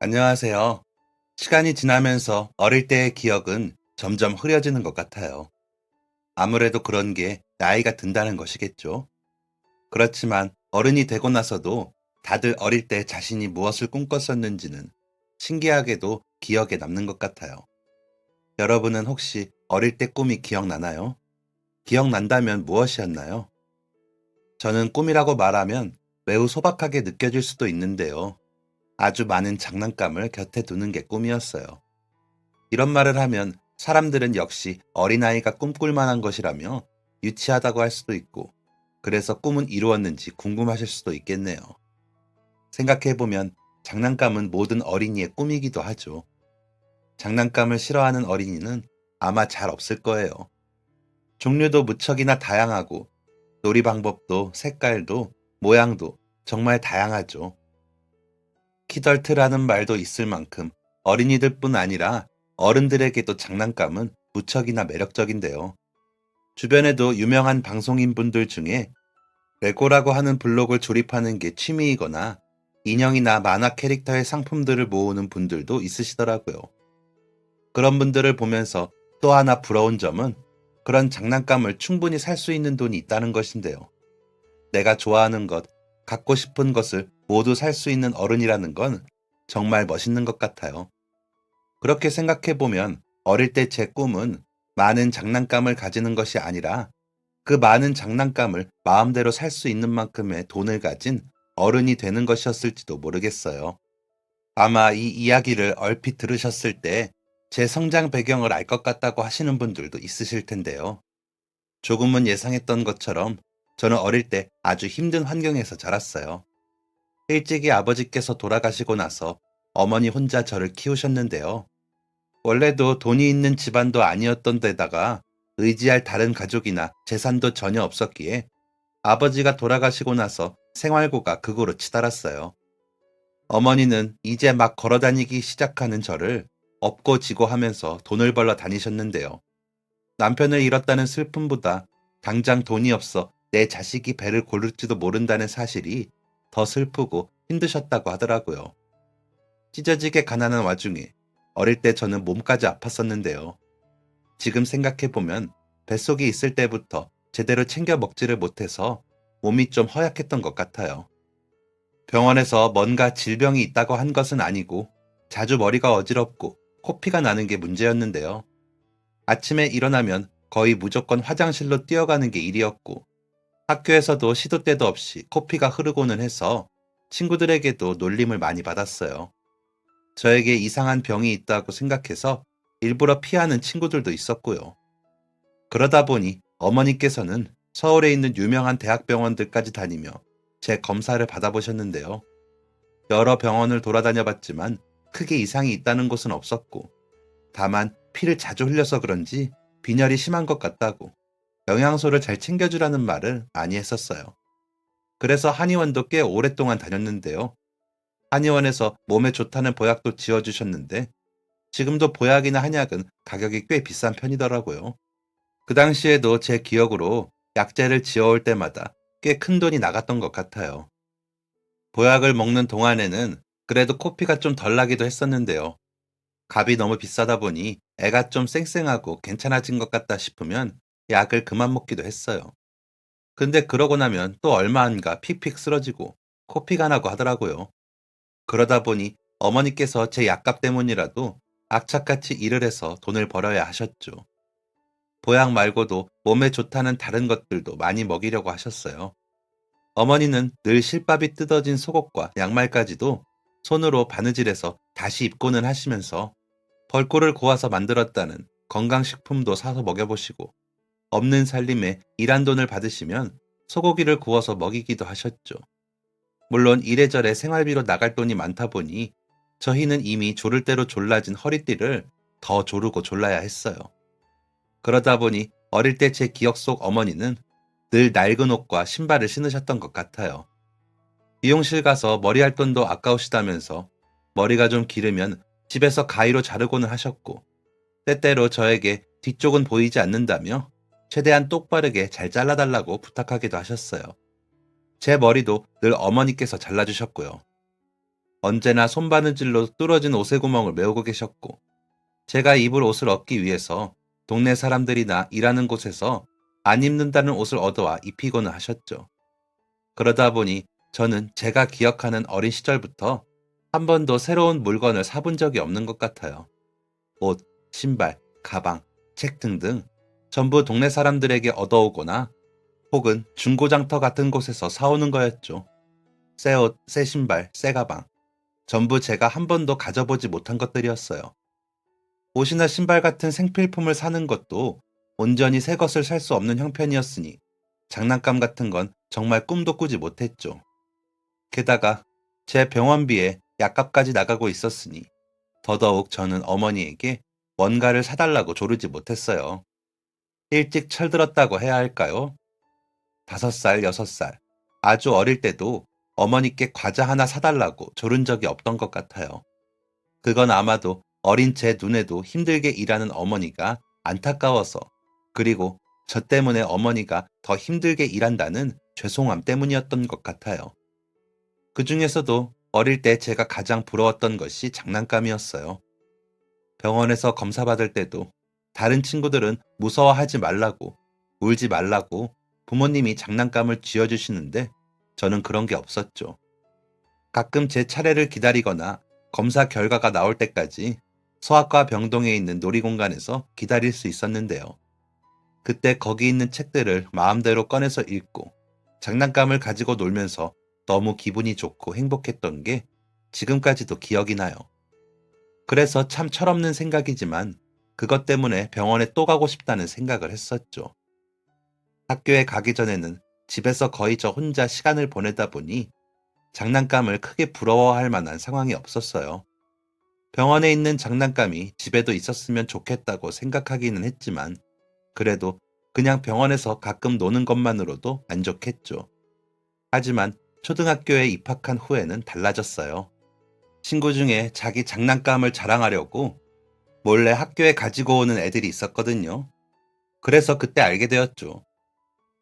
안녕하세요. 시간이 지나면서 어릴 때의 기억은 점점 흐려지는 것 같아요. 아무래도 그런 게 나이가 든다는 것이겠죠. 그렇지만 어른이 되고 나서도 다들 어릴 때 자신이 무엇을 꿈꿨었는지는 신기하게도 기억에 남는 것 같아요. 여러분은 혹시 어릴 때 꿈이 기억나나요? 기억난다면 무엇이었나요? 저는 꿈이라고 말하면 매우 소박하게 느껴질 수도 있는데요. 아주 많은 장난감을 곁에 두는 게 꿈이었어요. 이런 말을 하면 사람들은 역시 어린아이가 꿈꿀 만한 것이라며 유치하다고 할 수도 있고, 그래서 꿈은 이루었는지 궁금하실 수도 있겠네요. 생각해보면 장난감은 모든 어린이의 꿈이기도 하죠. 장난감을 싫어하는 어린이는 아마 잘 없을 거예요. 종류도 무척이나 다양하고, 놀이 방법도 색깔도 모양도 정말 다양하죠. 키덜트라는 말도 있을 만큼 어린이들뿐 아니라 어른들에게도 장난감은 무척이나 매력적인데요. 주변에도 유명한 방송인 분들 중에 레고라고 하는 블록을 조립하는 게 취미이거나 인형이나 만화 캐릭터의 상품들을 모으는 분들도 있으시더라고요. 그런 분들을 보면서 또 하나 부러운 점은 그런 장난감을 충분히 살 수 있는 돈이 있다는 것인데요. 내가 좋아하는 것, 갖고 싶은 것을 모두 살 수 있는 어른이라는 건 정말 멋있는 것 같아요. 그렇게 생각해보면 어릴 때 제 꿈은 많은 장난감을 가지는 것이 아니라 그 많은 장난감을 마음대로 살 수 있는 만큼의 돈을 가진 어른이 되는 것이었을지도 모르겠어요. 아마 이 이야기를 얼핏 들으셨을 때 제 성장 배경을 알 것 같다고 하시는 분들도 있으실 텐데요. 조금은 예상했던 것처럼 저는 어릴 때 아주 힘든 환경에서 자랐어요. 일찍이 아버지께서 돌아가시고 나서 어머니 혼자 저를 키우셨는데요. 원래도 돈이 있는 집안도 아니었던 데다가 의지할 다른 가족이나 재산도 전혀 없었기에 아버지가 돌아가시고 나서 생활고가 극으로 치달았어요. 어머니는 이제 막 걸어다니기 시작하는 저를 업고 지고 하면서 돈을 벌러 다니셨는데요. 남편을 잃었다는 슬픔보다 당장 돈이 없어 내 자식이 배를 고를지도 모른다는 사실이 더 슬프고 힘드셨다고 하더라고요. 찢어지게 가난한 와중에 어릴 때 저는 몸까지 아팠었는데요. 지금 생각해보면 뱃속에 있을 때부터 제대로 챙겨 먹지를 못해서 몸이 좀 허약했던 것 같아요. 병원에서 뭔가 질병이 있다고 한 것은 아니고 자주 머리가 어지럽고 코피가 나는 게 문제였는데요. 아침에 일어나면 거의 무조건 화장실로 뛰어가는 게 일이었고 학교에서도 시도 때도 없이 코피가 흐르고는 해서 친구들에게도 놀림을 많이 받았어요. 저에게 이상한 병이 있다고 생각해서 일부러 피하는 친구들도 있었고요. 그러다 보니 어머니께서는 서울에 있는 유명한 대학병원들까지 다니며 제 검사를 받아보셨는데요. 여러 병원을 돌아다녀 봤지만 크게 이상이 있다는 곳은 없었고, 다만 피를 자주 흘려서 그런지 빈혈이 심한 것 같다고 영양소를 잘 챙겨주라는 말을 많이 했었어요. 그래서 한의원도 꽤 오랫동안 다녔는데요. 한의원에서 몸에 좋다는 보약도 지어주셨는데 지금도 보약이나 한약은 가격이 꽤 비싼 편이더라고요. 그 당시에도 제 기억으로 약재를 지어올 때마다 꽤 큰 돈이 나갔던 것 같아요. 보약을 먹는 동안에는 그래도 코피가 좀 덜 나기도 했었는데요. 값이 너무 비싸다 보니 애가 좀 쌩쌩하고 괜찮아진 것 같다 싶으면 약을 그만 먹기도 했어요. 근데 그러고 나면 또 얼마 안 가 픽픽 쓰러지고 코피가 나고 하더라고요. 그러다 보니 어머니께서 제 약값 때문이라도 악착같이 일을 해서 돈을 벌어야 하셨죠. 보약 말고도 몸에 좋다는 다른 것들도 많이 먹이려고 하셨어요. 어머니는 늘 실밥이 뜯어진 속옷과 양말까지도 손으로 바느질해서 다시 입고는 하시면서 벌꿀을 고아서 만들었다는 건강식품도 사서 먹여보시고 없는 살림에 일한 돈을 받으시면 소고기를 구워서 먹이기도 하셨죠. 물론 이래저래 생활비로 나갈 돈이 많다 보니 저희는 이미 조를 대로 졸라진 허리띠를 더 조르고 졸라야 했어요. 그러다 보니 어릴 때 제 기억 속 어머니는 늘 낡은 옷과 신발을 신으셨던 것 같아요. 미용실 가서 머리할 돈도 아까우시다면서 머리가 좀 기르면 집에서 가위로 자르고는 하셨고 때때로 저에게 뒤쪽은 보이지 않는다며 최대한 똑바르게 잘 잘라달라고 부탁하기도 하셨어요. 제 머리도 늘 어머니께서 잘라주셨고요. 언제나 손바느질로 뚫어진 옷의 구멍을 메우고 계셨고, 제가 입을 옷을 얻기 위해서 동네 사람들이나 일하는 곳에서 안 입는다는 옷을 얻어와 입히고는 하셨죠. 그러다 보니 저는 제가 기억하는 어린 시절부터 한 번도 새로운 물건을 사본 적이 없는 것 같아요. 옷, 신발, 가방, 책 등등 전부 동네 사람들에게 얻어오거나 혹은 중고장터 같은 곳에서 사오는 거였죠. 새 옷, 새 신발, 새 가방. 전부 제가 한 번도 가져보지 못한 것들이었어요. 옷이나 신발 같은 생필품을 사는 것도 온전히 새 것을 살 수 없는 형편이었으니 장난감 같은 건 정말 꿈도 꾸지 못했죠. 게다가 제 병원비에 약값까지 나가고 있었으니 더더욱 저는 어머니에게 뭔가를 사달라고 조르지 못했어요. 일찍 철들었다고 해야 할까요? 5살, 6살, 아주 어릴 때도 어머니께 과자 하나 사달라고 조른 적이 없던 것 같아요. 그건 아마도 어린 제 눈에도 힘들게 일하는 어머니가 안타까워서, 그리고 저 때문에 어머니가 더 힘들게 일한다는 죄송함 때문이었던 것 같아요. 그 중에서도 어릴 때 제가 가장 부러웠던 것이 장난감이었어요. 병원에서 검사 받을 때도 다른 친구들은 무서워하지 말라고, 울지 말라고 부모님이 장난감을 쥐어주시는데 저는 그런 게 없었죠. 가끔 제 차례를 기다리거나 검사 결과가 나올 때까지 소아과 병동에 있는 놀이공간에서 기다릴 수 있었는데요. 그때 거기 있는 책들을 마음대로 꺼내서 읽고 장난감을 가지고 놀면서 너무 기분이 좋고 행복했던 게 지금까지도 기억이 나요. 그래서 참 철없는 생각이지만 그것 때문에 병원에 또 가고 싶다는 생각을 했었죠. 학교에 가기 전에는 집에서 거의 저 혼자 시간을 보내다 보니 장난감을 크게 부러워할 만한 상황이 없었어요. 병원에 있는 장난감이 집에도 있었으면 좋겠다고 생각하기는 했지만 그래도 그냥 병원에서 가끔 노는 것만으로도 만족했죠. 하지만 초등학교에 입학한 후에는 달라졌어요. 친구 중에 자기 장난감을 자랑하려고 몰래 학교에 가지고 오는 애들이 있었거든요. 그래서 그때 알게 되었죠.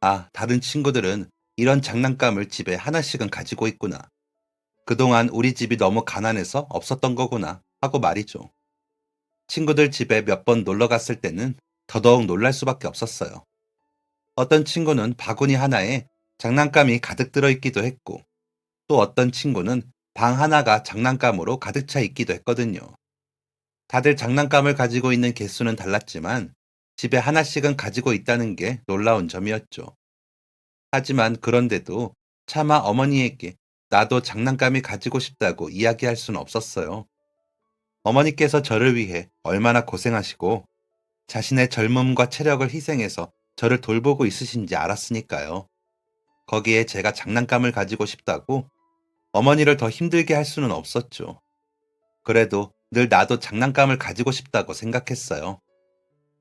아, 다른 친구들은 이런 장난감을 집에 하나씩은 가지고 있구나. 그동안 우리 집이 너무 가난해서 없었던 거구나 하고 말이죠. 친구들 집에 몇 번 놀러 갔을 때는 더더욱 놀랄 수밖에 없었어요. 어떤 친구는 바구니 하나에 장난감이 가득 들어있기도 했고, 또 어떤 친구는 방 하나가 장난감으로 가득 차 있기도 했거든요. 다들 장난감을 가지고 있는 개수는 달랐지만 집에 하나씩은 가지고 있다는 게 놀라운 점이었죠. 하지만 그런데도 차마 어머니에게 나도 장난감이 가지고 싶다고 이야기할 수는 없었어요. 어머니께서 저를 위해 얼마나 고생하시고 자신의 젊음과 체력을 희생해서 저를 돌보고 있으신지 알았으니까요. 거기에 제가 장난감을 가지고 싶다고 어머니를 더 힘들게 할 수는 없었죠. 그래도 늘 나도 장난감을 가지고 싶다고 생각했어요.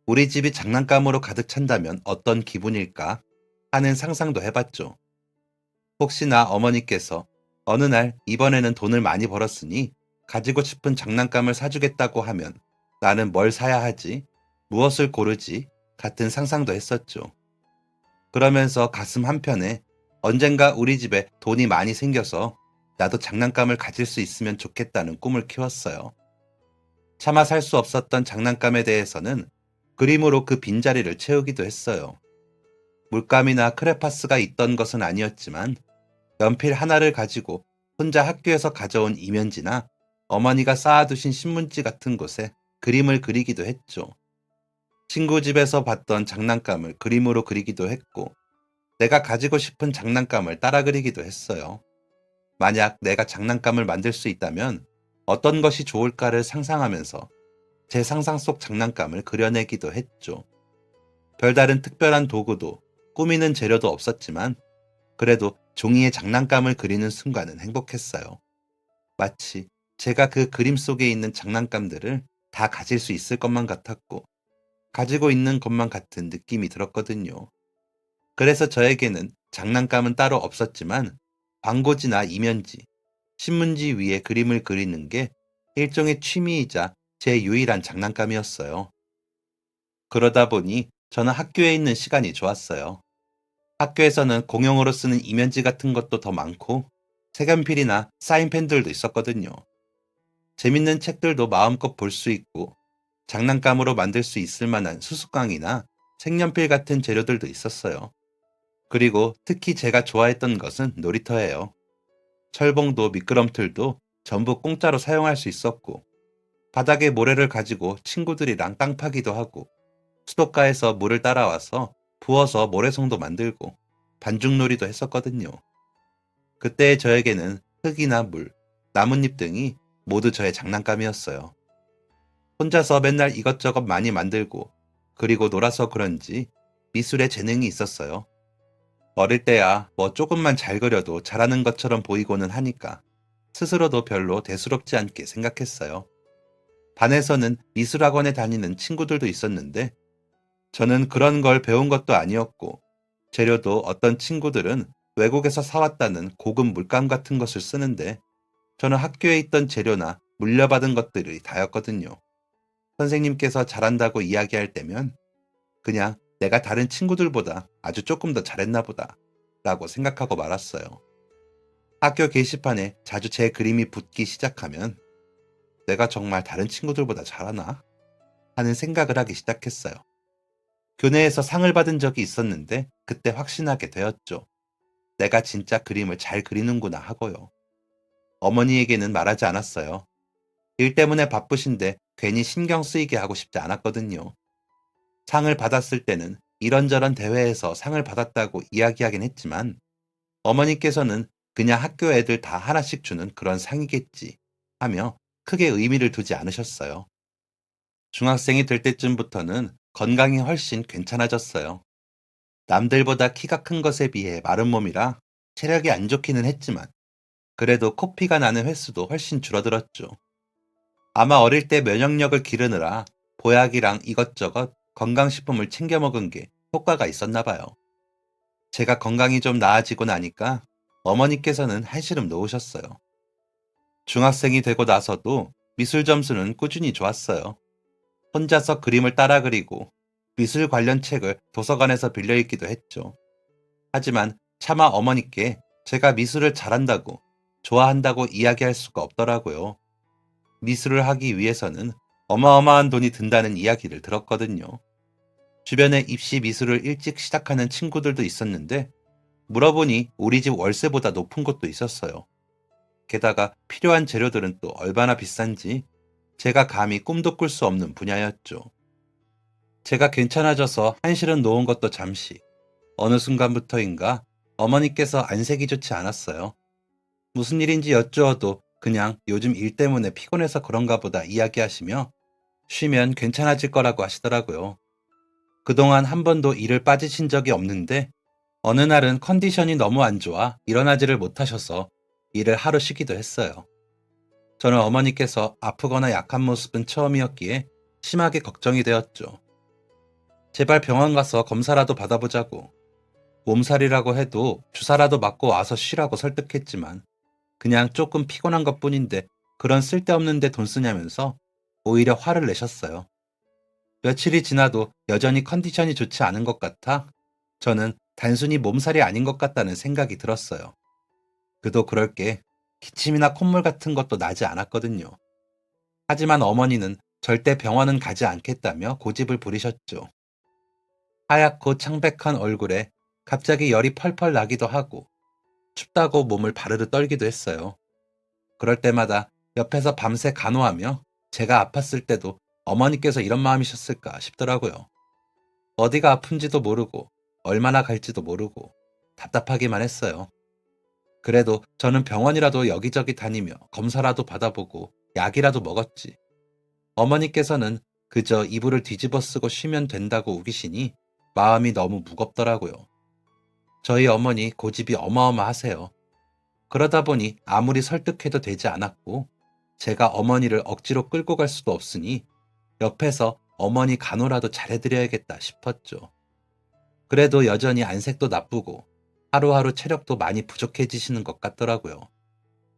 우리 집이 장난감으로 가득 찬다면 어떤 기분일까 하는 상상도 해봤죠. 혹시나 어머니께서 어느 날 이번에는 돈을 많이 벌었으니 가지고 싶은 장난감을 사주겠다고 하면 나는 뭘 사야 하지? 무엇을 고르지? 같은 상상도 했었죠. 그러면서 가슴 한편에 언젠가 우리 집에 돈이 많이 생겨서 나도 장난감을 가질 수 있으면 좋겠다는 꿈을 키웠어요. 차마 살 수 없었던 장난감에 대해서는 그림으로 그 빈자리를 채우기도 했어요. 물감이나 크레파스가 있던 것은 아니었지만 연필 하나를 가지고 혼자 학교에서 가져온 이면지나 어머니가 쌓아두신 신문지 같은 곳에 그림을 그리기도 했죠. 친구 집에서 봤던 장난감을 그림으로 그리기도 했고, 내가 가지고 싶은 장난감을 따라 그리기도 했어요. 만약 내가 장난감을 만들 수 있다면 어떤 것이 좋을까를 상상하면서 제 상상 속 장난감을 그려내기도 했죠. 별다른 특별한 도구도 꾸미는 재료도 없었지만 그래도 종이에 장난감을 그리는 순간은 행복했어요. 마치 제가 그 그림 속에 있는 장난감들을 다 가질 수 있을 것만 같았고 가지고 있는 것만 같은 느낌이 들었거든요. 그래서 저에게는 장난감은 따로 없었지만 광고지나 이면지, 신문지 위에 그림을 그리는 게 일종의 취미이자 제 유일한 장난감이었어요. 그러다 보니 저는 학교에 있는 시간이 좋았어요. 학교에서는 공용으로 쓰는 이면지 같은 것도 더 많고 색연필이나 사인펜들도 있었거든요. 재밌는 책들도 마음껏 볼 수 있고 장난감으로 만들 수 있을 만한 수수깡이나 색연필 같은 재료들도 있었어요. 그리고 특히 제가 좋아했던 것은 놀이터예요. 철봉도 미끄럼틀도 전부 공짜로 사용할 수 있었고 바닥에 모래를 가지고 친구들이랑 땅 파기도 하고 수도가에서 물을 따라와서 부어서 모래성도 만들고 반죽놀이도 했었거든요. 그때의 저에게는 흙이나 물, 나뭇잎 등이 모두 저의 장난감이었어요. 혼자서 맨날 이것저것 많이 만들고 그리고 놀아서 그런지 미술에 재능이 있었어요. 어릴 때야 뭐 조금만 잘 그려도 잘하는 것처럼 보이고는 하니까 스스로도 별로 대수롭지 않게 생각했어요. 반에서는 미술학원에 다니는 친구들도 있었는데 저는 그런 걸 배운 것도 아니었고 재료도 어떤 친구들은 외국에서 사왔다는 고급 물감 같은 것을 쓰는데 저는 학교에 있던 재료나 물려받은 것들이 다였거든요. 선생님께서 잘한다고 이야기할 때면 그냥 내가 다른 친구들보다 아주 조금 더 잘했나 보다 라고 생각하고 말았어요. 학교 게시판에 자주 제 그림이 붙기 시작하면 내가 정말 다른 친구들보다 잘하나? 하는 생각을 하기 시작했어요. 교내에서 상을 받은 적이 있었는데 그때 확신하게 되었죠. 내가 진짜 그림을 잘 그리는구나 하고요. 어머니에게는 말하지 않았어요. 일 때문에 바쁘신데 괜히 신경 쓰이게 하고 싶지 않았거든요. 상을 받았을 때는 이런저런 대회에서 상을 받았다고 이야기하긴 했지만 어머니께서는 그냥 학교 애들 다 하나씩 주는 그런 상이겠지 하며 크게 의미를 두지 않으셨어요. 중학생이 될 때쯤부터는 건강이 훨씬 괜찮아졌어요. 남들보다 키가 큰 것에 비해 마른 몸이라 체력이 안 좋기는 했지만 그래도 코피가 나는 횟수도 훨씬 줄어들었죠. 아마 어릴 때 면역력을 기르느라 보약이랑 이것저것 건강식품을 챙겨 먹은 게 효과가 있었나 봐요. 제가 건강이 좀 나아지고 나니까 어머니께서는 한시름 놓으셨어요. 중학생이 되고 나서도 미술 점수는 꾸준히 좋았어요. 혼자서 그림을 따라 그리고 미술 관련 책을 도서관에서 빌려 읽기도 했죠. 하지만 차마 어머니께 제가 미술을 잘한다고, 좋아한다고 이야기할 수가 없더라고요. 미술을 하기 위해서는 어마어마한 돈이 든다는 이야기를 들었거든요. 주변에 입시 미술을 일찍 시작하는 친구들도 있었는데 물어보니 우리 집 월세보다 높은 곳도 있었어요. 게다가 필요한 재료들은 또 얼마나 비싼지 제가 감히 꿈도 꿀 수 없는 분야였죠. 제가 괜찮아져서 한실은 놓은 것도 잠시, 어느 순간부터인가 어머니께서 안색이 좋지 않았어요. 무슨 일인지 여쭈어도 그냥 요즘 일 때문에 피곤해서 그런가 보다 이야기하시며 쉬면 괜찮아질 거라고 하시더라고요. 그동안 한 번도 일을 빠지신 적이 없는데 어느 날은 컨디션이 너무 안 좋아 일어나지를 못하셔서 일을 하루 쉬기도 했어요. 저는 어머니께서 아프거나 약한 모습은 처음이었기에 심하게 걱정이 되었죠. 제발 병원 가서 검사라도 받아보자고. 몸살이라고 해도 주사라도 맞고 와서 쉬라고 설득했지만 그냥 조금 피곤한 것뿐인데 그런 쓸데없는 데 돈 쓰냐면서 오히려 화를 내셨어요. 며칠이 지나도 여전히 컨디션이 좋지 않은 것 같아 저는 단순히 몸살이 아닌 것 같다는 생각이 들었어요. 그도 그럴 게 기침이나 콧물 같은 것도 나지 않았거든요. 하지만 어머니는 절대 병원은 가지 않겠다며 고집을 부리셨죠. 하얗고 창백한 얼굴에 갑자기 열이 펄펄 나기도 하고 춥다고 몸을 바르르 떨기도 했어요. 그럴 때마다 옆에서 밤새 간호하며 제가 아팠을 때도 어머니께서 이런 마음이셨을까 싶더라고요. 어디가 아픈지도 모르고 얼마나 갈지도 모르고 답답하기만 했어요. 그래도 저는 병원이라도 여기저기 다니며 검사라도 받아보고 약이라도 먹었지. 어머니께서는 그저 이불을 뒤집어 쓰고 쉬면 된다고 우기시니 마음이 너무 무겁더라고요. 저희 어머니 고집이 어마어마하세요. 그러다 보니 아무리 설득해도 되지 않았고 제가 어머니를 억지로 끌고 갈 수도 없으니 옆에서 어머니 간호라도 잘해드려야겠다 싶었죠. 그래도 여전히 안색도 나쁘고 하루하루 체력도 많이 부족해지시는 것 같더라고요.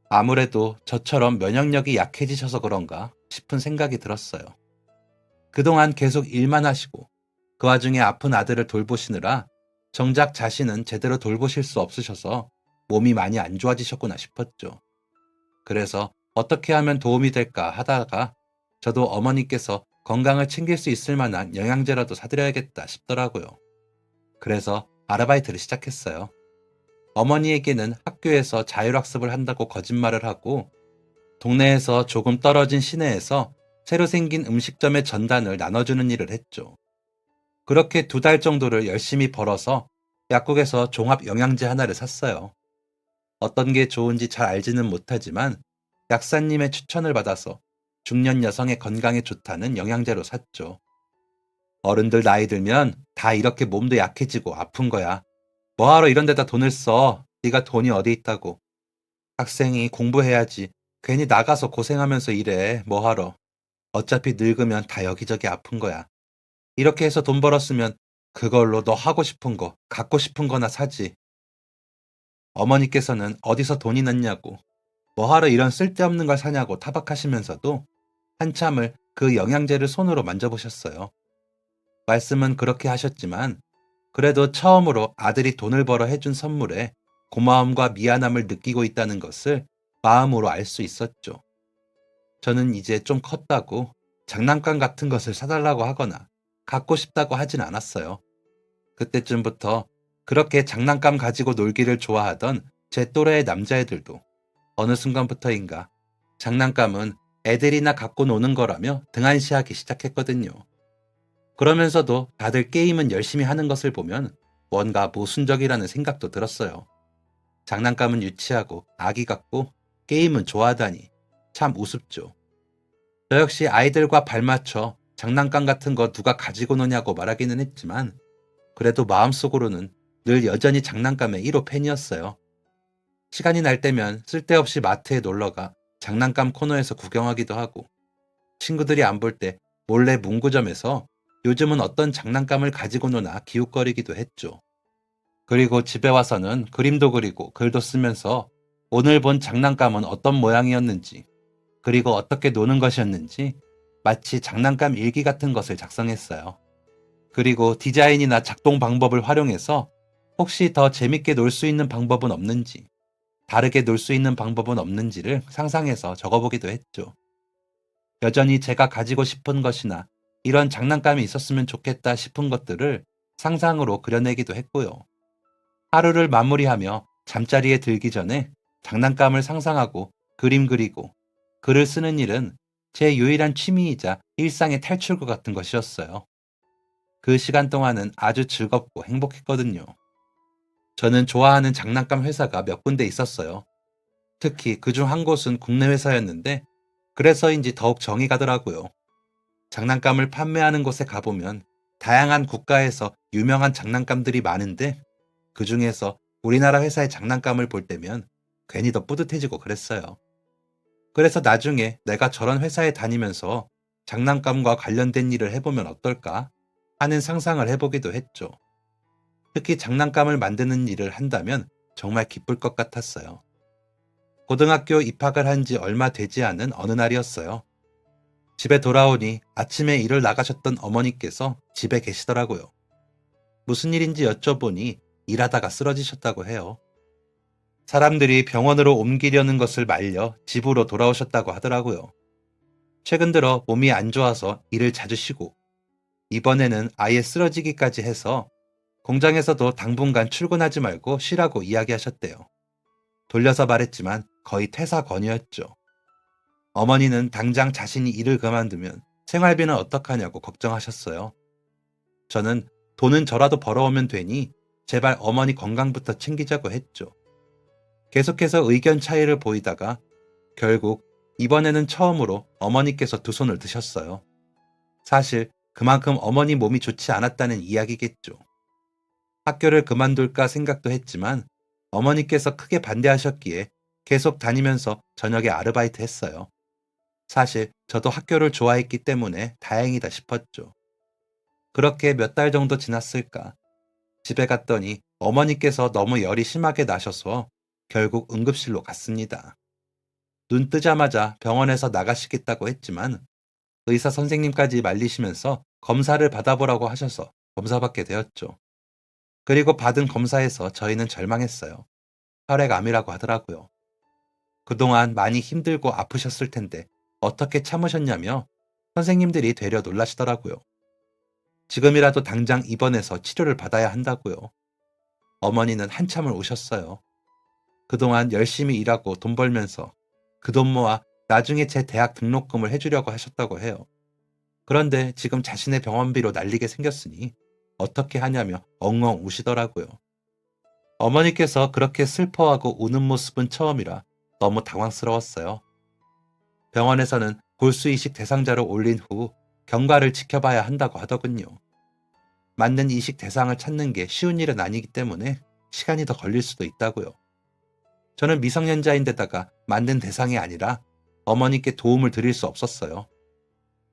아무래도 저처럼 면역력이 약해지셔서 그런가 싶은 생각이 들었어요. 그동안 계속 일만 하시고 그 와중에 아픈 아들을 돌보시느라 정작 자신은 제대로 돌보실 수 없으셔서 몸이 많이 안 좋아지셨구나 싶었죠. 그래서 어떻게 하면 도움이 될까 하다가 저도 어머니께서 건강을 챙길 수 있을 만한 영양제라도 사드려야겠다 싶더라고요. 그래서 아르바이트를 시작했어요. 어머니에게는 학교에서 자율학습을 한다고 거짓말을 하고 동네에서 조금 떨어진 시내에서 새로 생긴 음식점의 전단을 나눠주는 일을 했죠. 그렇게 2달 정도를 열심히 벌어서 약국에서 종합 영양제 하나를 샀어요. 어떤 게 좋은지 잘 알지는 못하지만 약사님의 추천을 받아서 중년 여성의 건강에 좋다는 영양제로 샀죠. 어른들 나이 들면 다 이렇게 몸도 약해지고 아픈 거야. 뭐하러 이런 데다 돈을 써? 네가 돈이 어디 있다고. 학생이 공부해야지. 괜히 나가서 고생하면서 일해. 뭐하러. 어차피 늙으면 다 여기저기 아픈 거야. 이렇게 해서 돈 벌었으면 그걸로 너 하고 싶은 거, 갖고 싶은 거나 사지. 어머니께서는 어디서 돈이 났냐고, 뭐하러 이런 쓸데없는 걸 사냐고 타박하시면서도 한참을 그 영양제를 손으로 만져보셨어요. 말씀은 그렇게 하셨지만 그래도 처음으로 아들이 돈을 벌어 해준 선물에 고마움과 미안함을 느끼고 있다는 것을 마음으로 알 수 있었죠. 저는 이제 좀 컸다고 장난감 같은 것을 사달라고 하거나 갖고 싶다고 하진 않았어요. 그때쯤부터 그렇게 장난감 가지고 놀기를 좋아하던 제 또래의 남자애들도 어느 순간부터인가 장난감은 애들이나 갖고 노는 거라며 등한시하기 시작했거든요. 그러면서도 다들 게임은 열심히 하는 것을 보면 뭔가 모순적이라는 생각도 들었어요. 장난감은 유치하고 아기 같고 게임은 좋아하다니 참 우습죠. 저 역시 아이들과 발맞춰 장난감 같은 거 누가 가지고 노냐고 말하기는 했지만 그래도 마음속으로는 늘 여전히 장난감의 1호 팬이었어요. 시간이 날 때면 쓸데없이 마트에 놀러가 장난감 코너에서 구경하기도 하고 친구들이 안 볼 때 몰래 문구점에서 요즘은 어떤 장난감을 가지고 노나 기웃거리기도 했죠. 그리고 집에 와서는 그림도 그리고 글도 쓰면서 오늘 본 장난감은 어떤 모양이었는지 그리고 어떻게 노는 것이었는지 마치 장난감 일기 같은 것을 작성했어요. 그리고 디자인이나 작동 방법을 활용해서 혹시 더 재밌게 놀 수 있는 방법은 없는지, 다르게 놀 수 있는 방법은 없는지를 상상해서 적어보기도 했죠. 여전히 제가 가지고 싶은 것이나 이런 장난감이 있었으면 좋겠다 싶은 것들을 상상으로 그려내기도 했고요. 하루를 마무리하며 잠자리에 들기 전에 장난감을 상상하고 그림 그리고 글을 쓰는 일은 제 유일한 취미이자 일상의 탈출구 같은 것이었어요. 그 시간 동안은 아주 즐겁고 행복했거든요. 저는 좋아하는 장난감 회사가 몇 군데 있었어요. 특히 그중 한 곳은 국내 회사였는데 그래서인지 더욱 정이 가더라고요. 장난감을 판매하는 곳에 가보면 다양한 국가에서 유명한 장난감들이 많은데 그 중에서 우리나라 회사의 장난감을 볼 때면 괜히 더 뿌듯해지고 그랬어요. 그래서 나중에 내가 저런 회사에 다니면서 장난감과 관련된 일을 해보면 어떨까 하는 상상을 해보기도 했죠. 특히 장난감을 만드는 일을 한다면 정말 기쁠 것 같았어요. 고등학교 입학을 한 지 얼마 되지 않은 어느 날이었어요. 집에 돌아오니 아침에 일을 나가셨던 어머니께서 집에 계시더라고요. 무슨 일인지 여쭤보니 일하다가 쓰러지셨다고 해요. 사람들이 병원으로 옮기려는 것을 말려 집으로 돌아오셨다고 하더라고요. 최근 들어 몸이 안 좋아서 일을 자주 쉬고 이번에는 아예 쓰러지기까지 해서 공장에서도 당분간 출근하지 말고 쉬라고 이야기하셨대요. 돌려서 말했지만 거의 퇴사 권유였죠. 어머니는 당장 자신이 일을 그만두면 생활비는 어떡하냐고 걱정하셨어요. 저는 돈은 저라도 벌어오면 되니 제발 어머니 건강부터 챙기자고 했죠. 계속해서 의견 차이를 보이다가 결국 이번에는 처음으로 어머니께서 두 손을 드셨어요. 사실 그만큼 어머니 몸이 좋지 않았다는 이야기겠죠. 학교를 그만둘까 생각도 했지만 어머니께서 크게 반대하셨기에 계속 다니면서 저녁에 아르바이트 했어요. 사실 저도 학교를 좋아했기 때문에 다행이다 싶었죠. 그렇게 몇 달 정도 지났을까. 집에 갔더니 어머니께서 너무 열이 심하게 나셔서 결국 응급실로 갔습니다. 눈 뜨자마자 병원에서 나가시겠다고 했지만 의사 선생님까지 말리시면서 검사를 받아보라고 하셔서 검사받게 되었죠. 그리고 받은 검사에서 저희는 절망했어요. 혈액암이라고 하더라고요. 그동안 많이 힘들고 아프셨을 텐데 어떻게 참으셨냐며 선생님들이 되려 놀라시더라고요. 지금이라도 당장 입원해서 치료를 받아야 한다고요. 어머니는 한참을 우셨어요. 그동안 열심히 일하고 돈 벌면서 그 돈 모아 나중에 제 대학 등록금을 해주려고 하셨다고 해요. 그런데 지금 자신의 병원비로 날리게 생겼으니 어떻게 하냐며 엉엉 우시더라고요. 어머니께서 그렇게 슬퍼하고 우는 모습은 처음이라 너무 당황스러웠어요. 병원에서는 골수이식 대상자로 올린 후 경과를 지켜봐야 한다고 하더군요. 맞는 이식 대상을 찾는 게 쉬운 일은 아니기 때문에 시간이 더 걸릴 수도 있다고요. 저는 미성년자인데다가 맞는 대상이 아니라 어머니께 도움을 드릴 수 없었어요.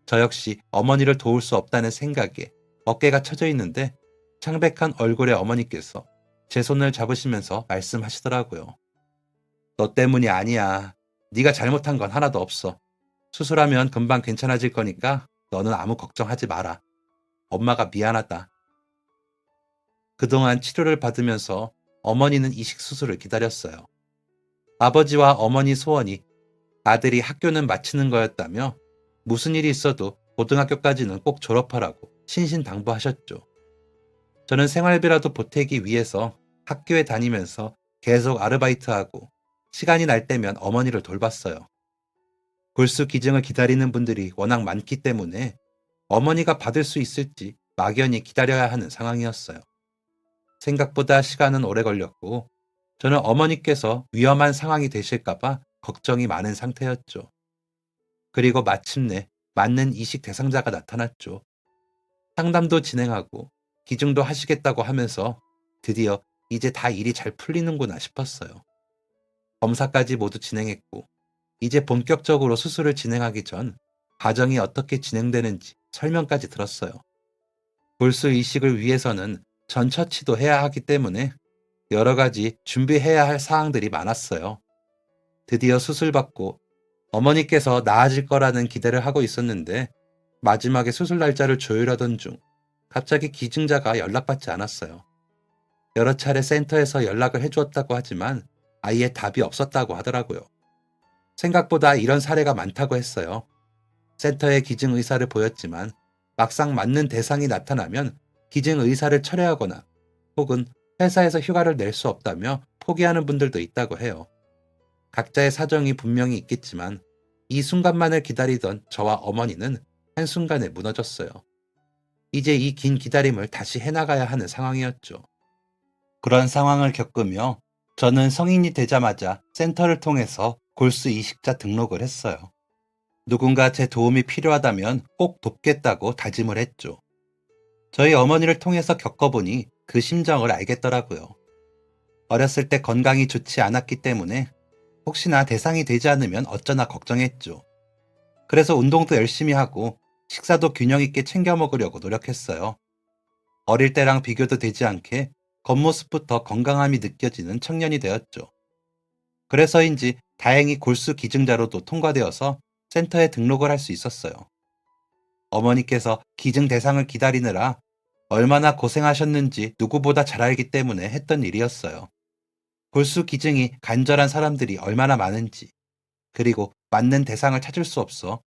저 역시 어머니를 도울 수 없다는 생각에 어깨가 처져 있는데 창백한 얼굴의 어머니께서 제 손을 잡으시면서 말씀하시더라고요. 너 때문이 아니야. 네가 잘못한 건 하나도 없어. 수술하면 금방 괜찮아질 거니까 너는 아무 걱정하지 마라. 엄마가 미안하다. 그동안 치료를 받으면서 어머니는 이식 수술을 기다렸어요. 아버지와 어머니 소원이 아들이 학교는 마치는 거였다며 무슨 일이 있어도 고등학교까지는 꼭 졸업하라고 신신당부하셨죠. 저는 생활비라도 보태기 위해서 학교에 다니면서 계속 아르바이트하고 시간이 날 때면 어머니를 돌봤어요. 골수 기증을 기다리는 분들이 워낙 많기 때문에 어머니가 받을 수 있을지 막연히 기다려야 하는 상황이었어요. 생각보다 시간은 오래 걸렸고 저는 어머니께서 위험한 상황이 되실까봐 걱정이 많은 상태였죠. 그리고 마침내 맞는 이식 대상자가 나타났죠. 상담도 진행하고 기증도 하시겠다고 하면서 드디어 이제 다 일이 잘 풀리는구나 싶었어요. 검사까지 모두 진행했고 이제 본격적으로 수술을 진행하기 전 과정이 어떻게 진행되는지 설명까지 들었어요. 골수 이식을 위해서는 전 처치도 해야 하기 때문에 여러 가지 준비해야 할 사항들이 많았어요. 드디어 수술받고 어머니께서 나아질 거라는 기대를 하고 있었는데 마지막에 수술 날짜를 조율하던 중 갑자기 기증자가 연락받지 않았어요. 여러 차례 센터에서 연락을 해주었다고 하지만 아예 답이 없었다고 하더라고요. 생각보다 이런 사례가 많다고 했어요. 센터에 기증 의사를 보였지만 막상 맞는 대상이 나타나면 기증 의사를 철회하거나 혹은 회사에서 휴가를 낼 수 없다며 포기하는 분들도 있다고 해요. 각자의 사정이 분명히 있겠지만 이 순간만을 기다리던 저와 어머니는 한순간에 무너졌어요. 이제 이 긴 기다림을 다시 해나가야 하는 상황이었죠. 그런 상황을 겪으며 저는 성인이 되자마자 센터를 통해서 골수 이식자 등록을 했어요. 누군가 제 도움이 필요하다면 꼭 돕겠다고 다짐을 했죠. 저희 어머니를 통해서 겪어보니 그 심정을 알겠더라고요. 어렸을 때 건강이 좋지 않았기 때문에 혹시나 대상이 되지 않으면 어쩌나 걱정했죠. 그래서 운동도 열심히 하고 식사도 균형 있게 챙겨 먹으려고 노력했어요. 어릴 때랑 비교도 되지 않게 겉모습부터 건강함이 느껴지는 청년이 되었죠. 그래서인지 다행히 골수 기증자로도 통과되어서 센터에 등록을 할 수 있었어요. 어머니께서 기증 대상을 기다리느라 얼마나 고생하셨는지 누구보다 잘 알기 때문에 했던 일이었어요. 골수 기증이 간절한 사람들이 얼마나 많은지, 그리고 맞는 대상을 찾을 수 없어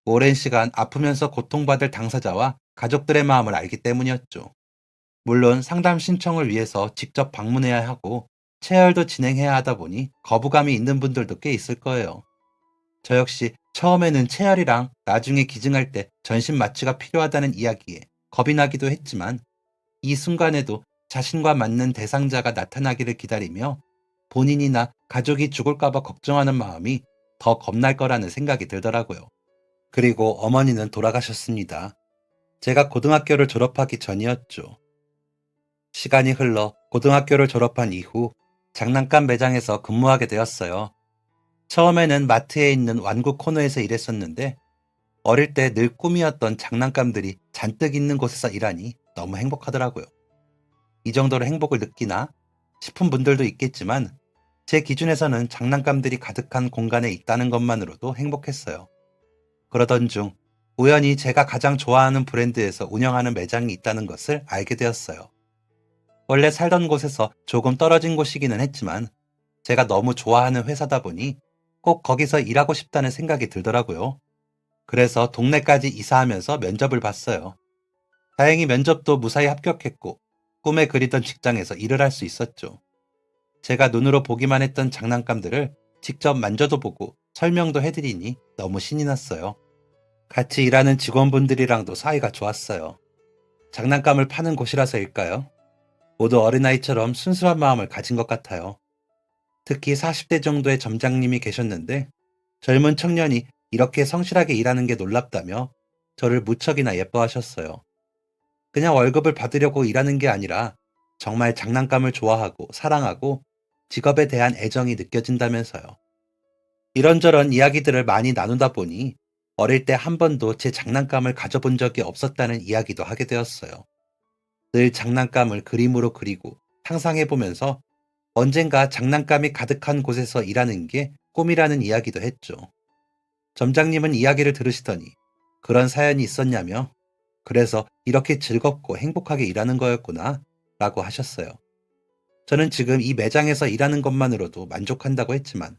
오랜 시간 아프면서 고통받을 당사자와 가족들의 마음을 알기 때문이었죠. 물론 상담 신청을 위해서 직접 방문해야 하고 체열도 진행해야 하다 보니 거부감이 있는 분들도 꽤 있을 거예요. 저 역시 처음에는 체열이랑 나중에 기증할 때 전신 마취가 필요하다는 이야기에 겁이 나기도 했지만 이 순간에도 자신과 맞는 대상자가 나타나기를 기다리며 본인이나 가족이 죽을까봐 걱정하는 마음이 더 겁날 거라는 생각이 들더라고요. 그리고 어머니는 돌아가셨습니다. 제가 고등학교를 졸업하기 전이었죠. 시간이 흘러 고등학교를 졸업한 이후 장난감 매장에서 근무하게 되었어요. 처음에는 마트에 있는 완구 코너에서 일했었는데 어릴 때 늘 꿈이었던 장난감들이 잔뜩 있는 곳에서 일하니 너무 행복하더라고요. 이 정도로 행복을 느끼나 싶은 분들도 있겠지만 제 기준에서는 장난감들이 가득한 공간에 있다는 것만으로도 행복했어요. 그러던 중 우연히 제가 가장 좋아하는 브랜드에서 운영하는 매장이 있다는 것을 알게 되었어요. 원래 살던 곳에서 조금 떨어진 곳이기는 했지만 제가 너무 좋아하는 회사다 보니 꼭 거기서 일하고 싶다는 생각이 들더라고요. 그래서 동네까지 이사하면서 면접을 봤어요. 다행히 면접도 무사히 합격했고 꿈에 그리던 직장에서 일을 할 수 있었죠. 제가 눈으로 보기만 했던 장난감들을 직접 만져도 보고 설명도 해드리니 너무 신이 났어요. 같이 일하는 직원분들이랑도 사이가 좋았어요. 장난감을 파는 곳이라서일까요? 모두 어린아이처럼 순수한 마음을 가진 것 같아요. 특히 40대 정도의 점장님이 계셨는데 젊은 청년이 이렇게 성실하게 일하는 게 놀랍다며 저를 무척이나 예뻐하셨어요. 그냥 월급을 받으려고 일하는 게 아니라 정말 장난감을 좋아하고 사랑하고 직업에 대한 애정이 느껴진다면서요. 이런저런 이야기들을 많이 나누다 보니 어릴 때 한 번도 제 장난감을 가져본 적이 없었다는 이야기도 하게 되었어요. 늘 장난감을 그림으로 그리고 상상해보면서 언젠가 장난감이 가득한 곳에서 일하는 게 꿈이라는 이야기도 했죠. 점장님은 이야기를 들으시더니 그런 사연이 있었냐며 그래서 이렇게 즐겁고 행복하게 일하는 거였구나 라고 하셨어요. 저는 지금 이 매장에서 일하는 것만으로도 만족한다고 했지만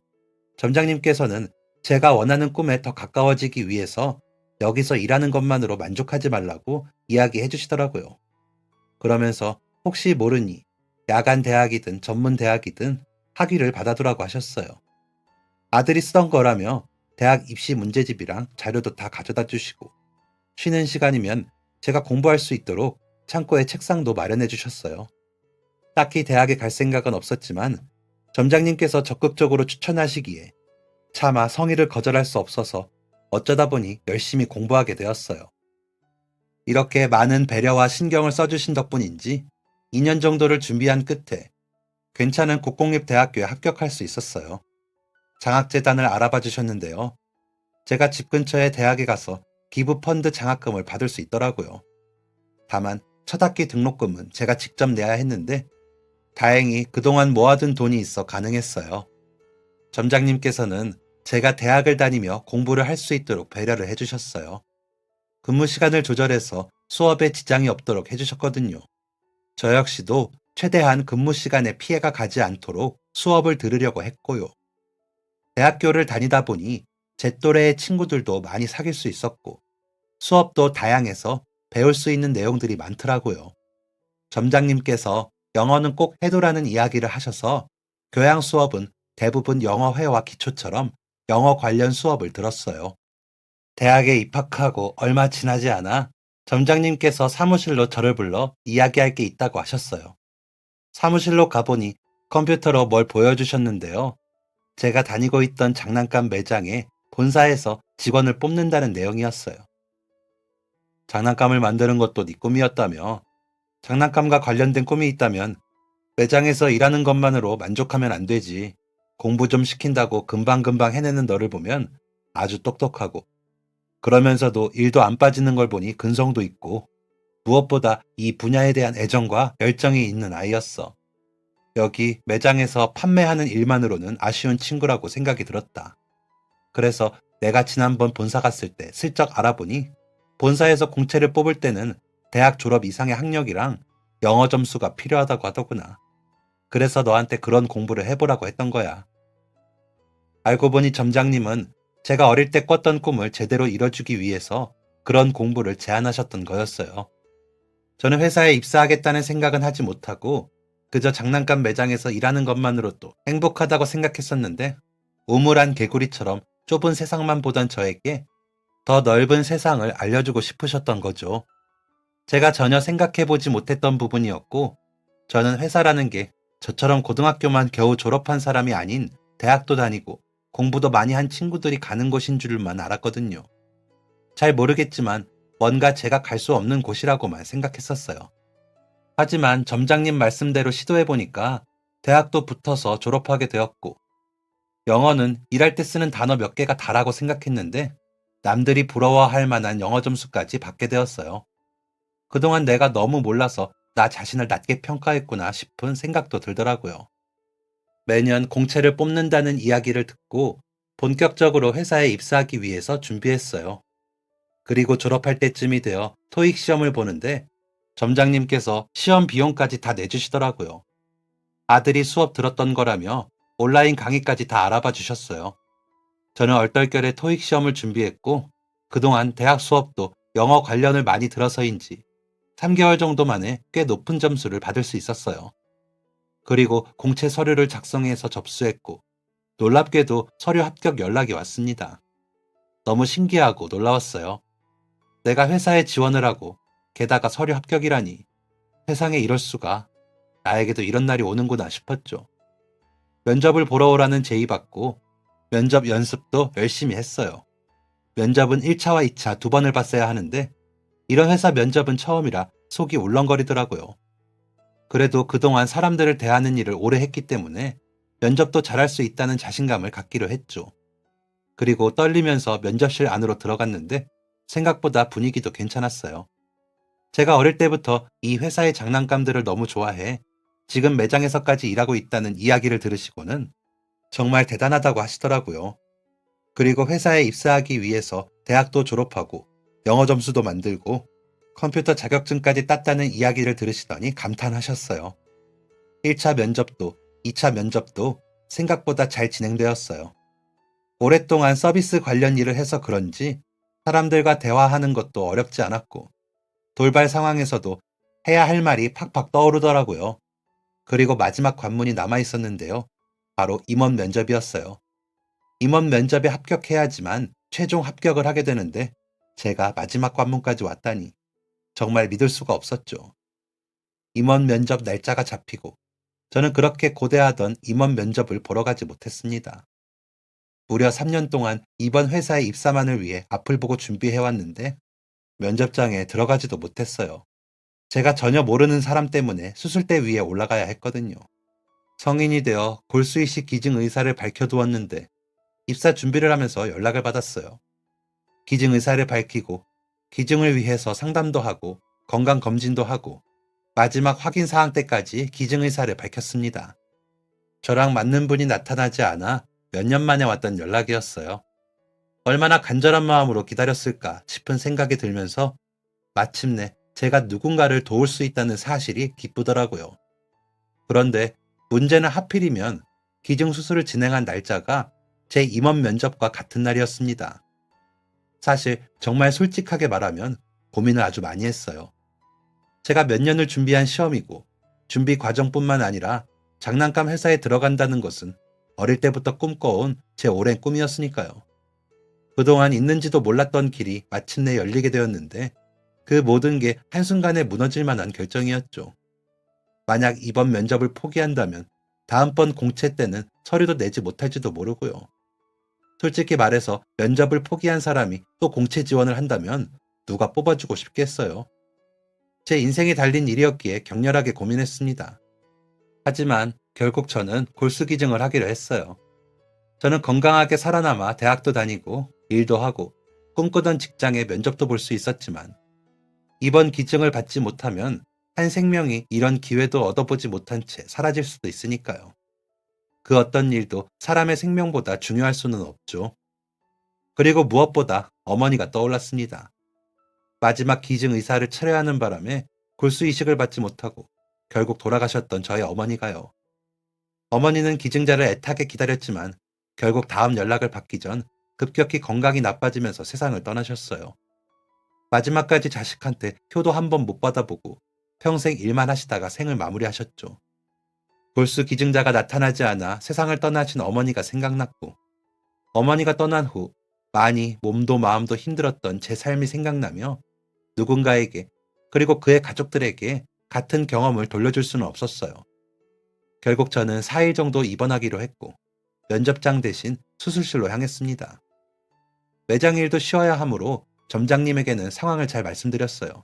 점장님께서는 제가 원하는 꿈에 더 가까워지기 위해서 여기서 일하는 것만으로 만족하지 말라고 이야기해 주시더라고요. 그러면서 혹시 모르니 야간 대학이든 전문 대학이든 학위를 받아두라고 하셨어요. 아들이 쓰던 거라며 대학 입시 문제집이랑 자료도 다 가져다 주시고 쉬는 시간이면 제가 공부할 수 있도록 창고에 책상도 마련해 주셨어요. 딱히 대학에 갈 생각은 없었지만 점장님께서 적극적으로 추천하시기에 차마 성의를 거절할 수 없어서 어쩌다 보니 열심히 공부하게 되었어요. 이렇게 많은 배려와 신경을 써주신 덕분인지 2년 정도를 준비한 끝에 괜찮은 국공립대학교에 합격할 수 있었어요. 장학재단을 알아봐 주셨는데요. 제가 집 근처의 대학에 가서 기부펀드 장학금을 받을 수 있더라고요. 다만 첫 학기 등록금은 제가 직접 내야 했는데 다행히 그동안 모아둔 돈이 있어 가능했어요. 점장님께서는 제가 대학을 다니며 공부를 할 수 있도록 배려를 해주셨어요. 근무 시간을 조절해서 수업에 지장이 없도록 해주셨거든요. 저 역시도 최대한 근무 시간에 피해가 가지 않도록 수업을 들으려고 했고요. 대학교를 다니다 보니 제 또래의 친구들도 많이 사귈 수 있었고 수업도 다양해서 배울 수 있는 내용들이 많더라고요. 점장님께서 영어는 꼭 해두라는 이야기를 하셔서 교양 수업은 대부분 영어회화 기초처럼 영어 관련 수업을 들었어요. 대학에 입학하고 얼마 지나지 않아 점장님께서 사무실로 저를 불러 이야기할 게 있다고 하셨어요. 사무실로 가보니 컴퓨터로 뭘 보여주셨는데요. 제가 다니고 있던 장난감 매장에 본사에서 직원을 뽑는다는 내용이었어요. 장난감을 만드는 것도 네 꿈이었다며 장난감과 관련된 꿈이 있다면 매장에서 일하는 것만으로 만족하면 안 되지. 공부 좀 시킨다고 금방금방 해내는 너를 보면 아주 똑똑하고 그러면서도 일도 안 빠지는 걸 보니 근성도 있고 무엇보다 이 분야에 대한 애정과 열정이 있는 아이였어. 여기 매장에서 판매하는 일만으로는 아쉬운 친구라고 생각이 들었다. 그래서 내가 지난번 본사 갔을 때 슬쩍 알아보니 본사에서 공채를 뽑을 때는 대학 졸업 이상의 학력이랑 영어 점수가 필요하다고 하더구나. 그래서 너한테 그런 공부를 해보라고 했던 거야. 알고 보니 점장님은 제가 어릴 때 꿨던 꿈을 제대로 이뤄주기 위해서 그런 공부를 제안하셨던 거였어요. 저는 회사에 입사하겠다는 생각은 하지 못하고 그저 장난감 매장에서 일하는 것만으로도 행복하다고 생각했었는데 우물안 개구리처럼 좁은 세상만 보던 저에게 더 넓은 세상을 알려주고 싶으셨던 거죠. 제가 전혀 생각해보지 못했던 부분이었고 저는 회사라는 게 저처럼 고등학교만 겨우 졸업한 사람이 아닌 대학도 다니고 공부도 많이 한 친구들이 가는 곳인 줄만 알았거든요. 잘 모르겠지만 뭔가 제가 갈 수 없는 곳이라고만 생각했었어요. 하지만 점장님 말씀대로 시도해보니까 대학도 붙어서 졸업하게 되었고 영어는 일할 때 쓰는 단어 몇 개가 다라고 생각했는데 남들이 부러워할 만한 영어 점수까지 받게 되었어요. 그동안 내가 너무 몰라서 나 자신을 낮게 평가했구나 싶은 생각도 들더라고요. 매년 공채를 뽑는다는 이야기를 듣고 본격적으로 회사에 입사하기 위해서 준비했어요. 그리고 졸업할 때쯤이 되어 토익 시험을 보는데 점장님께서 시험 비용까지 다 내주시더라고요. 아들이 수업 들었던 거라며 온라인 강의까지 다 알아봐 주셨어요. 저는 얼떨결에 토익 시험을 준비했고 그동안 대학 수업도 영어 관련을 많이 들어서인지 3개월 정도 만에 꽤 높은 점수를 받을 수 있었어요. 그리고 공채 서류를 작성해서 접수했고 놀랍게도 서류 합격 연락이 왔습니다. 너무 신기하고 놀라웠어요. 내가 회사에 지원을 하고 게다가 서류 합격이라니 세상에 이럴 수가. 나에게도 이런 날이 오는구나 싶었죠. 면접을 보러 오라는 제의받고 면접 연습도 열심히 했어요. 면접은 1차와 2차 두 번을 봤어야 하는데 이런 회사 면접은 처음이라 속이 울렁거리더라고요. 그래도 그동안 사람들을 대하는 일을 오래 했기 때문에 면접도 잘할 수 있다는 자신감을 갖기로 했죠. 그리고 떨리면서 면접실 안으로 들어갔는데 생각보다 분위기도 괜찮았어요. 제가 어릴 때부터 이 회사의 장난감들을 너무 좋아해 지금 매장에서까지 일하고 있다는 이야기를 들으시고는 정말 대단하다고 하시더라고요. 그리고 회사에 입사하기 위해서 대학도 졸업하고 영어 점수도 만들고 컴퓨터 자격증까지 땄다는 이야기를 들으시더니 감탄하셨어요. 1차 면접도 2차 면접도 생각보다 잘 진행되었어요. 오랫동안 서비스 관련 일을 해서 그런지 사람들과 대화하는 것도 어렵지 않았고 돌발 상황에서도 해야 할 말이 팍팍 떠오르더라고요. 그리고 마지막 관문이 남아 있었는데요. 바로 임원 면접이었어요. 임원 면접에 합격해야지만 최종 합격을 하게 되는데 제가 마지막 관문까지 왔다니 정말 믿을 수가 없었죠. 임원 면접 날짜가 잡히고 저는 그렇게 고대하던 임원 면접을 보러 가지 못했습니다. 무려 3년 동안 이번 회사에 입사만을 위해 앞을 보고 준비해왔는데 면접장에 들어가지도 못했어요. 제가 전혀 모르는 사람 때문에 수술대 위에 올라가야 했거든요. 성인이 되어 골수이식 기증 의사를 밝혀두었는데 입사 준비를 하면서 연락을 받았어요. 기증 의사를 밝히고 기증을 위해서 상담도 하고 건강검진도 하고 마지막 확인 사항 때까지 기증 의사를 밝혔습니다. 저랑 맞는 분이 나타나지 않아 몇 년 만에 왔던 연락이었어요. 얼마나 간절한 마음으로 기다렸을까 싶은 생각이 들면서 마침내 제가 누군가를 도울 수 있다는 사실이 기쁘더라고요. 그런데 문제는 하필이면 기증수술을 진행한 날짜가 제 임원 면접과 같은 날이었습니다. 사실 정말 솔직하게 말하면 고민을 아주 많이 했어요. 제가 몇 년을 준비한 시험이고 준비 과정뿐만 아니라 장난감 회사에 들어간다는 것은 어릴 때부터 꿈꿔온 제 오랜 꿈이었으니까요. 그동안 있는지도 몰랐던 길이 마침내 열리게 되었는데 그 모든 게 한순간에 무너질 만한 결정이었죠. 만약 이번 면접을 포기한다면 다음번 공채 때는 서류도 내지 못할지도 모르고요. 솔직히 말해서 면접을 포기한 사람이 또 공채 지원을 한다면 누가 뽑아주고 싶겠어요. 제 인생이 달린 일이었기에 격렬하게 고민했습니다. 하지만 결국 저는 골수기증을 하기로 했어요. 저는 건강하게 살아남아 대학도 다니고 일도 하고 꿈꾸던 직장에 면접도 볼 수 있었지만 이번 기증을 받지 못하면 한 생명이 이런 기회도 얻어보지 못한 채 사라질 수도 있으니까요. 그 어떤 일도 사람의 생명보다 중요할 수는 없죠. 그리고 무엇보다 어머니가 떠올랐습니다. 마지막 기증 의사를 치러야 하는 바람에 골수 이식을 받지 못하고 결국 돌아가셨던 저의 어머니가요. 어머니는 기증자를 애타게 기다렸지만 결국 다음 연락을 받기 전 급격히 건강이 나빠지면서 세상을 떠나셨어요. 마지막까지 자식한테 효도 한 번 못 받아보고 평생 일만 하시다가 생을 마무리하셨죠. 골수 기증자가 나타나지 않아 세상을 떠나신 어머니가 생각났고 어머니가 떠난 후 많이 몸도 마음도 힘들었던 제 삶이 생각나며 누군가에게 그리고 그의 가족들에게 같은 경험을 돌려줄 수는 없었어요. 결국 저는 4일 정도 입원하기로 했고 면접장 대신 수술실로 향했습니다. 매장 일도 쉬어야 하므로 점장님에게는 상황을 잘 말씀드렸어요.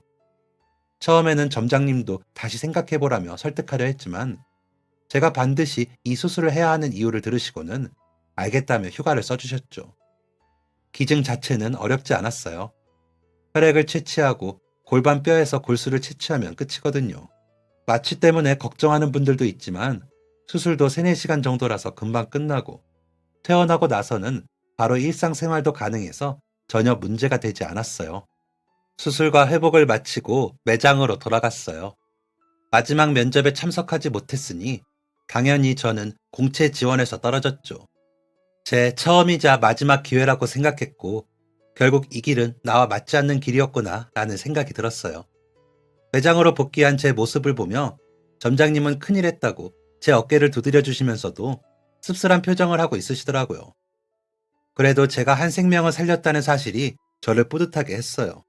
처음에는 점장님도 다시 생각해보라며 설득하려 했지만 제가 반드시 이 수술을 해야 하는 이유를 들으시고는 알겠다며 휴가를 써주셨죠. 기증 자체는 어렵지 않았어요. 혈액을 채취하고 골반 뼈에서 골수를 채취하면 끝이거든요. 마취 때문에 걱정하는 분들도 있지만 수술도 3, 4시간 정도라서 금방 끝나고 퇴원하고 나서는 바로 일상생활도 가능해서 전혀 문제가 되지 않았어요. 수술과 회복을 마치고 매장으로 돌아갔어요. 마지막 면접에 참석하지 못했으니 당연히 저는 공채 지원에서 떨어졌죠. 제 처음이자 마지막 기회라고 생각했고, 결국 이 길은 나와 맞지 않는 길이었구나 라는 생각이 들었어요. 매장으로 복귀한 제 모습을 보며 점장님은 큰일 했다고 제 어깨를 두드려 주시면서도 씁쓸한 표정을 하고 있으시더라고요. 그래도 제가 한 생명을 살렸다는 사실이 저를 뿌듯하게 했어요.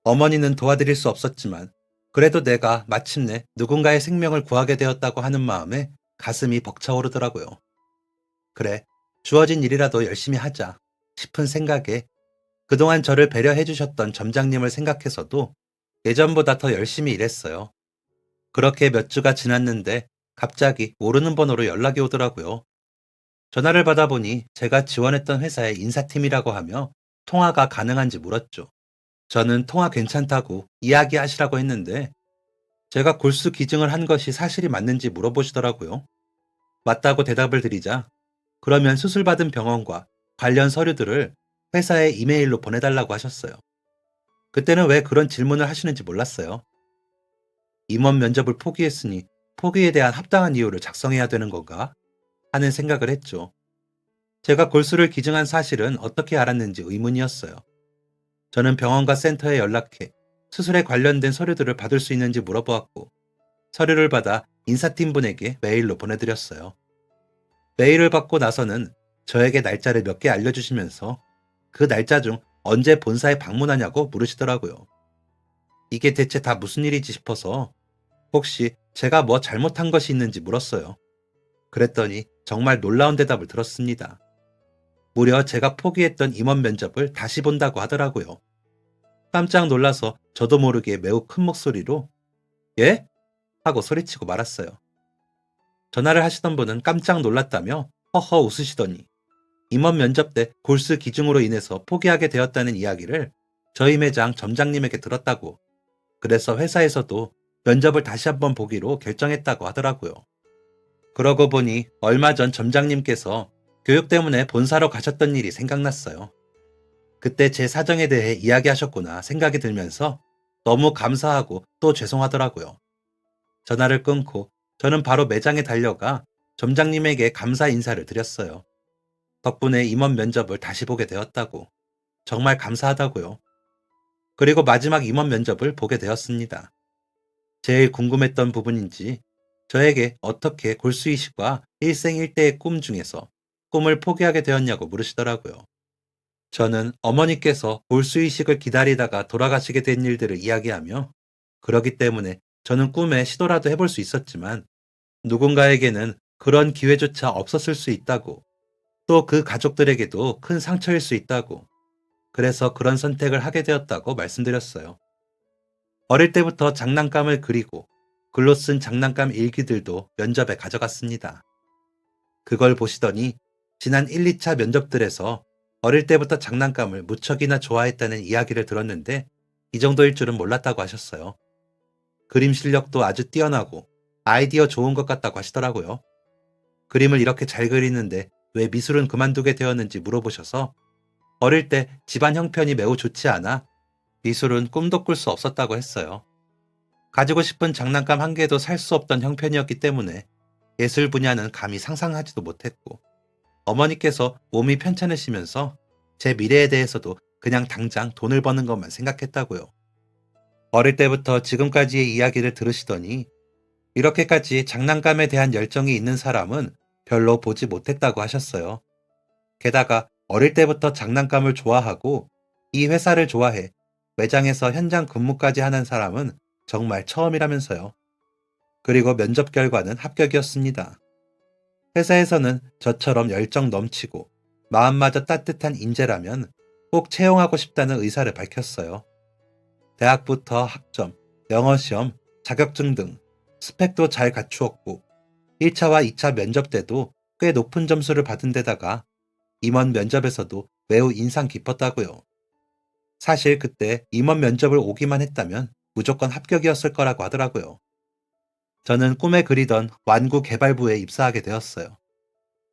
어머니는 도와드릴 수 없었지만 그래도 내가 마침내 누군가의 생명을 구하게 되었다고 하는 마음에 가슴이 벅차오르더라고요. 그래, 주어진 일이라도 열심히 하자 싶은 생각에 그동안 저를 배려해 주셨던 점장님을 생각해서도 예전보다 더 열심히 일했어요. 그렇게 몇 주가 지났는데 갑자기 모르는 번호로 연락이 오더라고요. 전화를 받아보니 제가 지원했던 회사의 인사팀이라고 하며 통화가 가능한지 물었죠. 저는 통화 괜찮다고 이야기하시라고 했는데 제가 골수 기증을 한 것이 사실이 맞는지 물어보시더라고요. 맞다고 대답을 드리자 그러면 수술받은 병원과 관련 서류들을 회사에 이메일로 보내달라고 하셨어요. 그때는 왜 그런 질문을 하시는지 몰랐어요. 임원 면접을 포기했으니 포기에 대한 합당한 이유를 작성해야 되는 건가 하는 생각을 했죠. 제가 골수를 기증한 사실은 어떻게 알았는지 의문이었어요. 저는 병원과 센터에 연락해 수술에 관련된 서류들을 받을 수 있는지 물어보았고 서류를 받아 인사팀 분에게 메일로 보내드렸어요. 메일을 받고 나서는 저에게 날짜를 몇 개 알려주시면서 그 날짜 중 언제 본사에 방문하냐고 물으시더라고요. 이게 대체 다 무슨 일이지 싶어서 혹시 제가 뭐 잘못한 것이 있는지 물었어요. 그랬더니 정말 놀라운 대답을 들었습니다. 무려 제가 포기했던 임원 면접을 다시 본다고 하더라고요. 깜짝 놀라서 저도 모르게 매우 큰 목소리로 예? 하고 소리치고 말았어요. 전화를 하시던 분은 깜짝 놀랐다며 허허 웃으시더니 임원 면접 때 골수 기증으로 인해서 포기하게 되었다는 이야기를 저희 매장 점장님에게 들었다고, 그래서 회사에서도 면접을 다시 한번 보기로 결정했다고 하더라고요. 그러고 보니 얼마 전 점장님께서 교육 때문에 본사로 가셨던 일이 생각났어요. 그때 제 사정에 대해 이야기하셨구나 생각이 들면서 너무 감사하고 또 죄송하더라고요. 전화를 끊고 저는 바로 매장에 달려가 점장님에게 감사 인사를 드렸어요. 덕분에 임원 면접을 다시 보게 되었다고. 정말 감사하다고요. 그리고 마지막 임원 면접을 보게 되었습니다. 제일 궁금했던 부분인지 저에게 어떻게 골수이식과 일생일대의 꿈 중에서 꿈을 포기하게 되었냐고 물으시더라고요. 저는 어머니께서 골수이식을 기다리다가 돌아가시게 된 일들을 이야기하며 그러기 때문에 저는 꿈에 시도라도 해볼 수 있었지만 누군가에게는 그런 기회조차 없었을 수 있다고, 또 그 가족들에게도 큰 상처일 수 있다고, 그래서 그런 선택을 하게 되었다고 말씀드렸어요. 어릴 때부터 장난감을 그리고 글로 쓴 장난감 일기들도 면접에 가져갔습니다. 그걸 보시더니 지난 1, 2차 면접들에서 어릴 때부터 장난감을 무척이나 좋아했다는 이야기를 들었는데 이 정도일 줄은 몰랐다고 하셨어요. 그림 실력도 아주 뛰어나고 아이디어 좋은 것 같다고 하시더라고요. 그림을 이렇게 잘 그리는데 왜 미술은 그만두게 되었는지 물어보셔서 어릴 때 집안 형편이 매우 좋지 않아 미술은 꿈도 꿀 수 없었다고 했어요. 가지고 싶은 장난감 한 개도 살 수 없던 형편이었기 때문에 예술 분야는 감히 상상하지도 못했고 어머니께서 몸이 편찮으시면서 제 미래에 대해서도 그냥 당장 돈을 버는 것만 생각했다고요. 어릴 때부터 지금까지의 이야기를 들으시더니 이렇게까지 장난감에 대한 열정이 있는 사람은 별로 보지 못했다고 하셨어요. 게다가 어릴 때부터 장난감을 좋아하고 이 회사를 좋아해 매장에서 현장 근무까지 하는 사람은 정말 처음이라면서요. 그리고 면접 결과는 합격이었습니다. 회사에서는 저처럼 열정 넘치고 마음마저 따뜻한 인재라면 꼭 채용하고 싶다는 의사를 밝혔어요. 대학부터 학점, 영어시험, 자격증 등 스펙도 잘 갖추었고 1차와 2차 면접 때도 꽤 높은 점수를 받은 데다가 임원 면접에서도 매우 인상 깊었다고요. 사실 그때 임원 면접을 오기만 했다면 무조건 합격이었을 거라고 하더라고요. 저는 꿈에 그리던 완구 개발부에 입사하게 되었어요.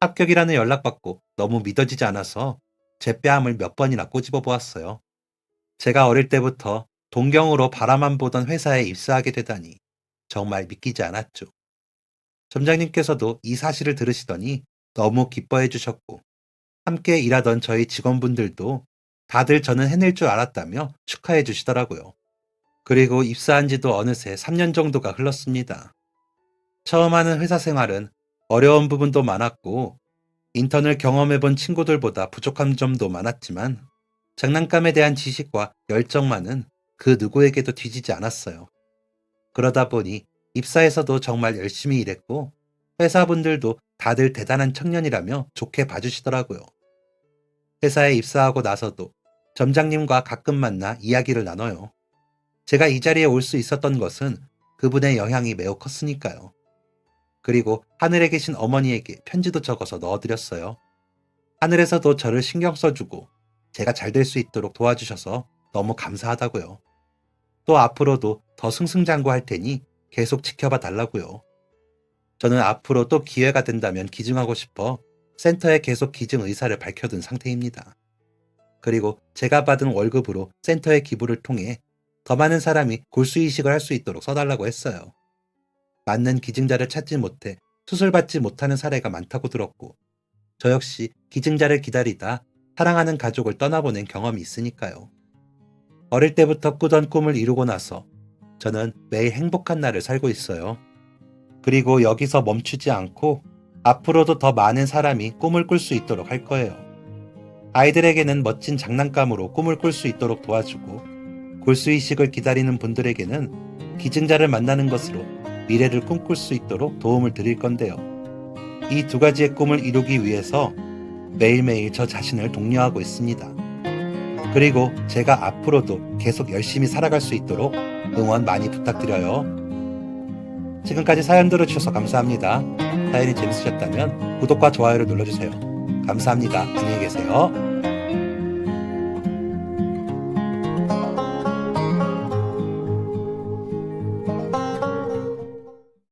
합격이라는 연락받고 너무 믿어지지 않아서 제 뺨을 몇 번이나 꼬집어 보았어요. 제가 어릴 때부터 동경으로 바라만 보던 회사에 입사하게 되다니 정말 믿기지 않았죠. 점장님께서도 이 사실을 들으시더니 너무 기뻐해 주셨고, 함께 일하던 저희 직원분들도 다들 저는 해낼 줄 알았다며 축하해 주시더라고요. 그리고 입사한 지도 어느새 3년 정도가 흘렀습니다. 처음 하는 회사 생활은 어려운 부분도 많았고, 인턴을 경험해 본 친구들보다 부족한 점도 많았지만, 장난감에 대한 지식과 열정만은 그 누구에게도 뒤지지 않았어요. 그러다 보니 입사에서도 정말 열심히 일했고, 회사분들도 다들 대단한 청년이라며 좋게 봐주시더라고요. 회사에 입사하고 나서도 점장님과 가끔 만나 이야기를 나눠요. 제가 이 자리에 올 수 있었던 것은 그분의 영향이 매우 컸으니까요. 그리고 하늘에 계신 어머니에게 편지도 적어서 넣어드렸어요. 하늘에서도 저를 신경 써주고 제가 잘 될 수 있도록 도와주셔서 너무 감사하다고요. 또 앞으로도 더 승승장구할 테니 계속 지켜봐 달라고요. 저는 앞으로 또 기회가 된다면 기증하고 싶어 센터에 계속 기증 의사를 밝혀둔 상태입니다. 그리고 제가 받은 월급으로 센터의 기부를 통해 더 많은 사람이 골수이식을 할 수 있도록 써달라고 했어요. 맞는 기증자를 찾지 못해 수술받지 못하는 사례가 많다고 들었고, 저 역시 기증자를 기다리다 사랑하는 가족을 떠나보낸 경험이 있으니까요. 어릴 때부터 꾸던 꿈을 이루고 나서 저는 매일 행복한 날을 살고 있어요. 그리고 여기서 멈추지 않고 앞으로도 더 많은 사람이 꿈을 꿀 수 있도록 할 거예요. 아이들에게는 멋진 장난감으로 꿈을 꿀 수 있도록 도와주고, 골수이식을 기다리는 분들에게는 기증자를 만나는 것으로 미래를 꿈꿀 수 있도록 도움을 드릴 건데요. 이 두 가지의 꿈을 이루기 위해서 매일매일 저 자신을 독려하고 있습니다. 그리고 제가 앞으로도 계속 열심히 살아갈 수 있도록 응원 많이 부탁드려요. 지금까지 사연 들어주셔서 감사합니다. 사연이 재밌으셨다면 구독과 좋아요를 눌러주세요. 감사합니다. 안녕히 계세요.